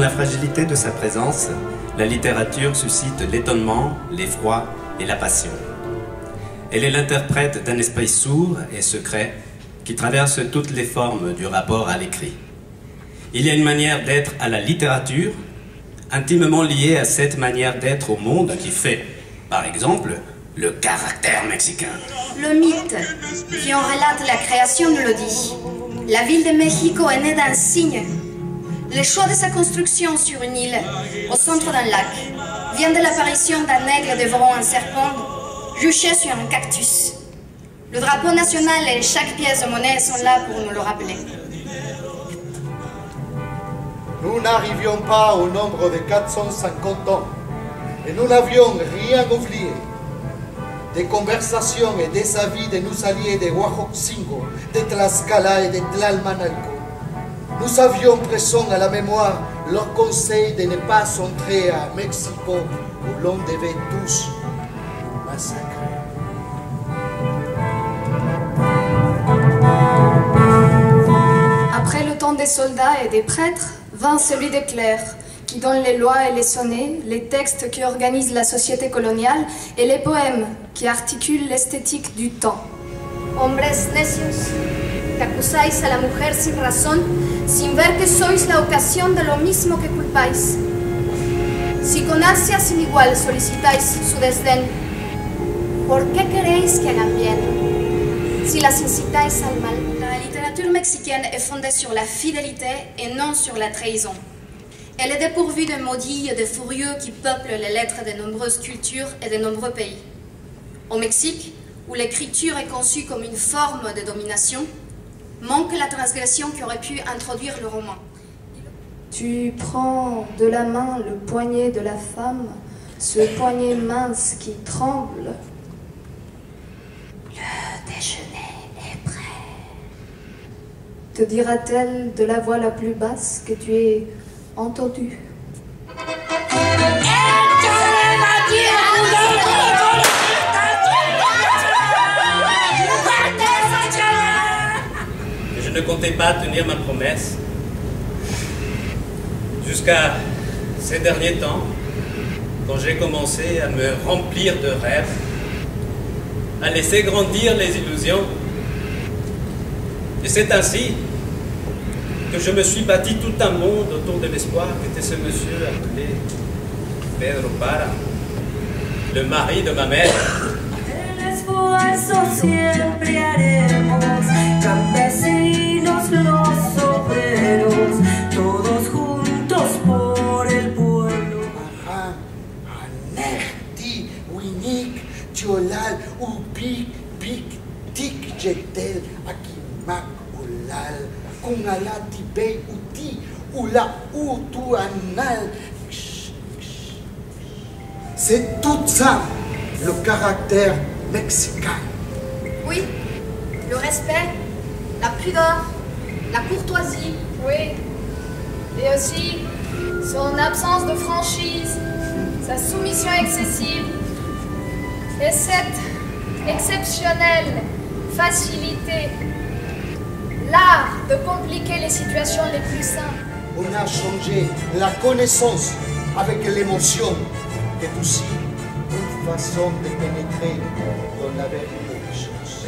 la fragilité de sa présence, la littérature suscite l'étonnement, l'effroi et la passion. Elle est l'interprète d'un esprit sourd et secret qui traverse toutes les formes du rapport à l'écrit. Il y a une manière d'être à la littérature, intimement liée à cette manière d'être au monde qui fait, par exemple, le caractère mexicain. Le mythe qui en relate la création nous le dit. La ville de Mexico est née d'un cygne. Le choix de sa construction sur une île, au centre d'un lac, vient de l'apparition d'un aigle dévorant un serpent juché sur un cactus. Le drapeau national et chaque pièce de monnaie sont là pour nous le rappeler. Nous n'arrivions pas au nombre de 450 ans et nous n'avions rien oublié. Des conversations et des avis de nos alliés de Huajuapango, de Tlaxcala et de Tlalmanalco. Nous avions présent à la mémoire leur conseil de ne pas entrer à Mexico où l'on devait tous massacrer. Après le temps des soldats et des prêtres, vint celui des clercs, qui donnent les lois et les sonnets, les textes qui organisent la société coloniale et les poèmes qui articulent l'esthétique du temps. Hombres necios, que acusáis a la mujer sin razón, sin ver que sois la ocasión de lo mismo que culpáis. Si con ansia sin igual solicitáis su desdén, ¿por qué queréis que hagan bien? Si las incitáis al mal. La littérature mexicaine est fondée sur la fidélité et non sur la trahison. Elle est dépourvue de maudits et de furieux qui peuplent les lettres de nombreuses cultures et de nombreux pays. Au Mexique, où l'écriture est conçue comme une forme de domination, manque la transgression qui aurait pu introduire le roman. Tu prends de la main le poignet de la femme, ce poignet mince qui tremble. Le déjeuner est prêt. Te dira-t-elle de la voix la plus basse que tu aies entendue? Je ne comptais pas tenir ma promesse. Jusqu'à ces derniers temps, quand j'ai commencé à me remplir de rêves, à laisser grandir les illusions. Et c'est ainsi que je me suis bâti tout un monde autour de l'espoir qu'était ce monsieur appelé Pedro Para, le mari de ma mère. El esfuerzo siempre haremos, campesinos, los obreros, todos juntos por el pueblo. Aran, Anerti, Winik, Cholal, Upik, Pik, Tik, Jetel, Akimak, Olal, Kungalati, Bey, Uti, Ula, Utu, Anal. C'est tout ça, le caractère mexicain. Oui, le respect, la pudeur, la courtoisie. Oui, et aussi son absence de franchise, sa soumission excessive et cette exceptionnelle facilité, l'art de compliquer les situations les plus simples. On a changé la connaissance avec l'émotion, qui est aussi une façon de pénétrer dans la vérité des choses.